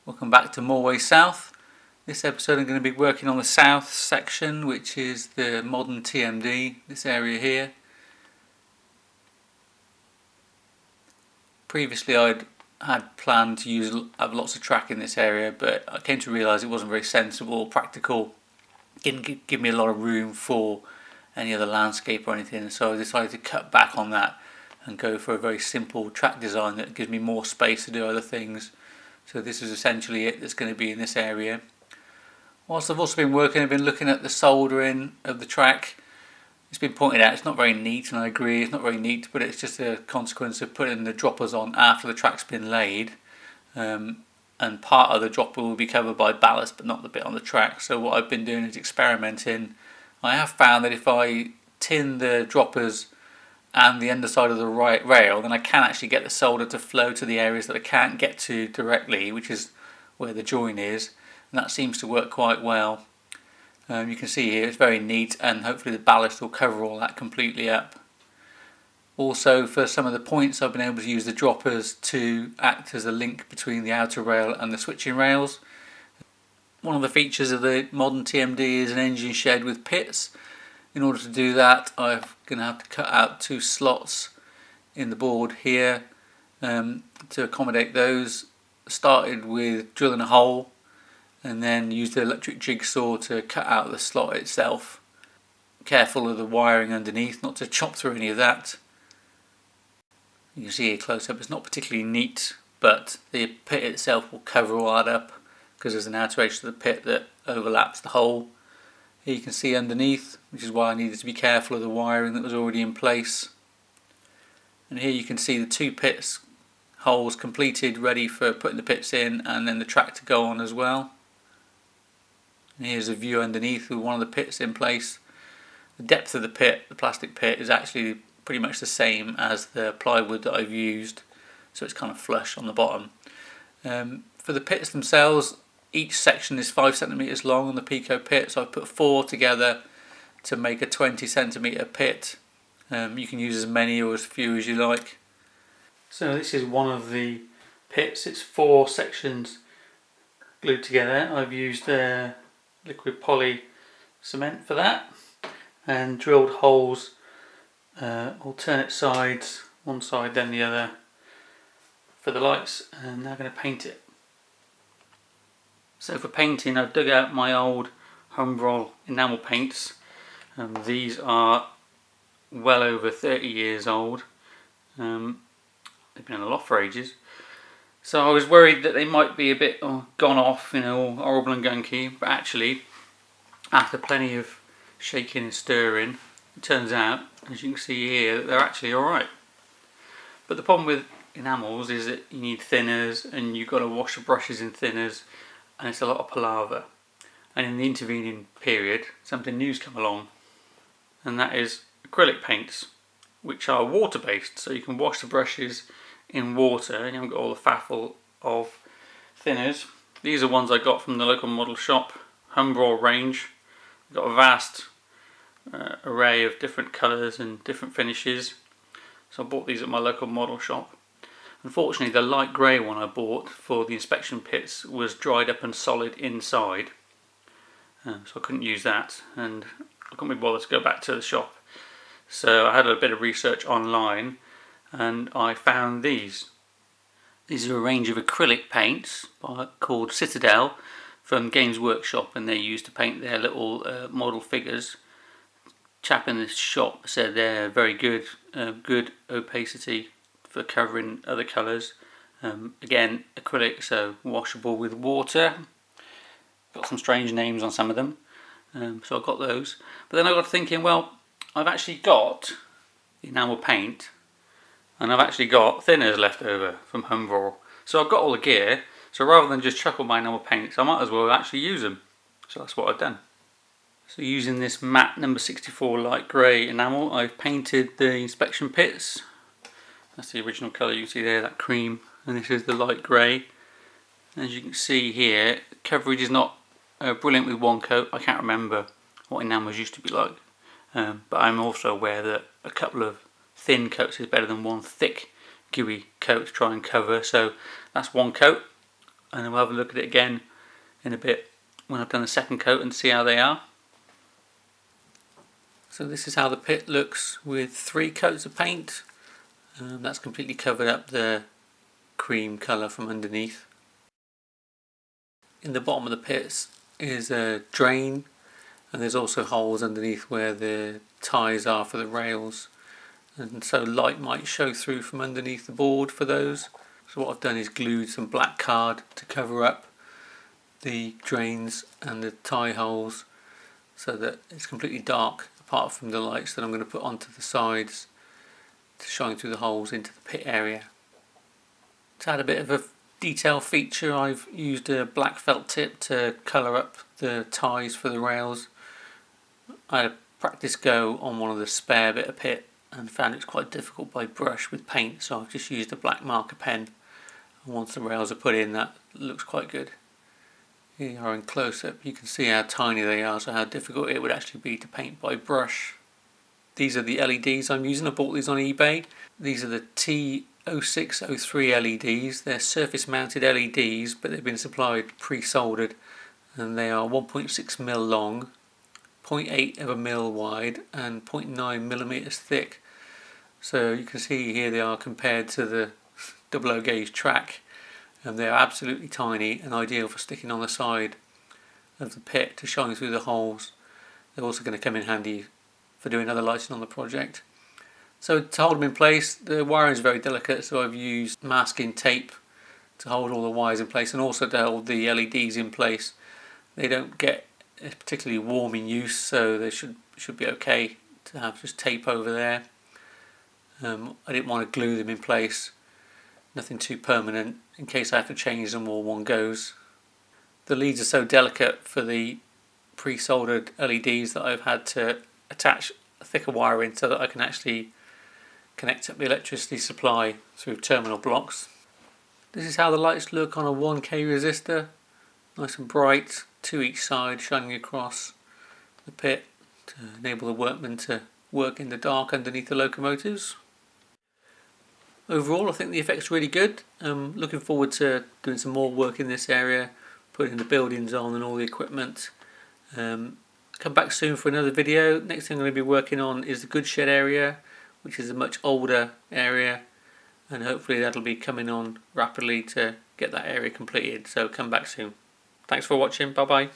Welcome back to Moorway South. This episode I'm going to be working on the south section, which is the modern TMD, this area here. Previously I'd had planned to have lots of track in this area, but I came to realise it wasn't very sensible or practical. It didn't give me a lot of room for any other landscape or anything, so I decided to cut back on that and go for a very simple track design that gives me more space to do other things. So this is essentially it that's going to be in this area. Whilst I've also been working, I've been looking at the soldering of the track. It's been pointed out it's not very neat, and I agree it's not very neat, but it's just a consequence of putting the droppers on after the track's been laid. And part of the dropper will be covered by ballast, but not the bit on the track. So what I've been doing is experimenting. I have found that if I tin the droppers and the underside of the right rail, then I can actually get the solder to flow to the areas that I can't get to directly, which is where the join is, and that seems to work quite well. You can see here it's very neat, and hopefully the ballast will cover all that completely up. Also, for some of the points I've been able to use the droppers to act as a link between the outer rail and the switching rails. One of the features of the modern TMD is an engine shed with pits. In order to do that, I'm going to have to cut out 2 slots in the board here to accommodate those. Started with drilling a hole and then used the electric jigsaw to cut out the slot itself. Careful of the wiring underneath, not to chop through any of that. You can see here close up, it's not particularly neat, but the pit itself will cover all that up because there's an outer edge to the pit that overlaps the hole. Here you can see underneath, which is why I needed to be careful of the wiring that was already in place. And here you can see the 2 pits holes completed, ready for putting the pits in and then the track to go on as well. And here's a view underneath with one of the pits in place. The depth of the pit, the plastic pit, is actually pretty much the same as the plywood that I've used, so it's kind of flush on the bottom. For the pits themselves, each section is 5 centimeters long on the Peco pit, so I've put 4 together to make a 20 centimeter pit. You can use as many or as few as you like. So this is one of the pits. It's 4 sections glued together. I've used liquid poly cement for that and drilled holes alternate sides, one side then the other, for the lights, and now I'm going to paint it. So for painting, I've dug out my old Humbrol enamel paints. These are well over 30 years old. They've been in the loft for ages. So I was worried that they might be a bit gone off, all horrible and gunky, but actually, after plenty of shaking and stirring, it turns out, as you can see here, that they're actually alright. But the problem with enamels is that you need thinners, and you've got to wash the brushes in thinners, and it's a lot of palaver. And in the intervening period, something new's come along, and that is acrylic paints, which are water based, so you can wash the brushes in water and you haven't got all the faffle of thinners. These are ones I got from the local model shop, Humbrol range. They've got a vast array of different colours and different finishes, so I bought these at my local model shop. Unfortunately, the light grey one I bought for the inspection pits was dried up and solid inside, so I couldn't use that, and I couldn't be bothered to go back to the shop. So I had a bit of research online and I found these. These are a range of acrylic paints called Citadel from Games Workshop, and they're used to paint their little model figures. Chap in this shop said they're very good, good opacity for covering other colours. Again, acrylic, so washable with water. Got some strange names on some of them, so I got those. But then I got thinking, well, I've actually got the enamel paint, and I've actually got thinners left over from Humbrol. So I've got all the gear, so rather than just chuck all my enamel paints, I might as well actually use them. So that's what I've done. So using this matte number 64 light grey enamel, I've painted the inspection pits. That's the original colour you can see there, that cream, and this is the light grey. As you can see here, coverage is not brilliant with one coat. I can't remember what enamels used to be like, but I'm also aware that a couple of thin coats is better than one thick gooey coat to try and cover, so that's one coat. and then we'll have a look at it again in a bit when I've done the second coat and see how they are. So this is how the pit looks with 3 coats of paint. That's completely covered up the cream colour from underneath. In the bottom of the pits is a drain, and there's also holes underneath where the ties are for the rails, and so light might show through from underneath the board for those. So what I've done is glued some black card to cover up the drains and the tie holes so that it's completely dark apart from the lights that I'm going to put onto the sides to shine through the holes into the pit area. To add a bit of a detail feature, I've used a black felt tip to colour up the ties for the rails. I had a practice go on one of the spare bit of pit and found it's quite difficult by brush with paint, so I've just used a black marker pen, and once the rails are put in, that looks quite good. Here you are in close-up, you can see how tiny they are, so how difficult it would actually be to paint by brush. These are the LEDs I'm using. I bought these on eBay. These are the T0603 LEDs. They're surface mounted LEDs, but they've been supplied pre-soldered, and they are 1.6mm long, 0.8 of a mil wide and 0.9mm thick. So you can see here they are compared to the 00 gauge track, and they're absolutely tiny and ideal for sticking on the side of the pit to shine through the holes. They're also going to come in handy for doing other lighting on the project. So to hold them in place, the wiring is very delicate, so I've used masking tape to hold all the wires in place and also to hold the LEDs in place. They don't get particularly warm in use, so they should be okay to have just tape over there. I didn't want to glue them in place, nothing too permanent in case I have to change them or one goes. The leads are so delicate for the pre-soldered LEDs that I've had to attach a thicker wire in so that I can actually connect up the electricity supply through terminal blocks. This is how the lights look on a 1K resistor, nice and bright, 2 each side shining across the pit to enable the workmen to work in the dark underneath the locomotives. Overall, I think the effect's really good. I'm looking forward to doing some more work in this area, putting the buildings on and all the equipment. Come back soon for another video. Next thing I'm going to be working on is the goods shed area, which is a much older area, and hopefully that'll be coming on rapidly to get that area completed. So come back soon. Thanks for watching. Bye bye.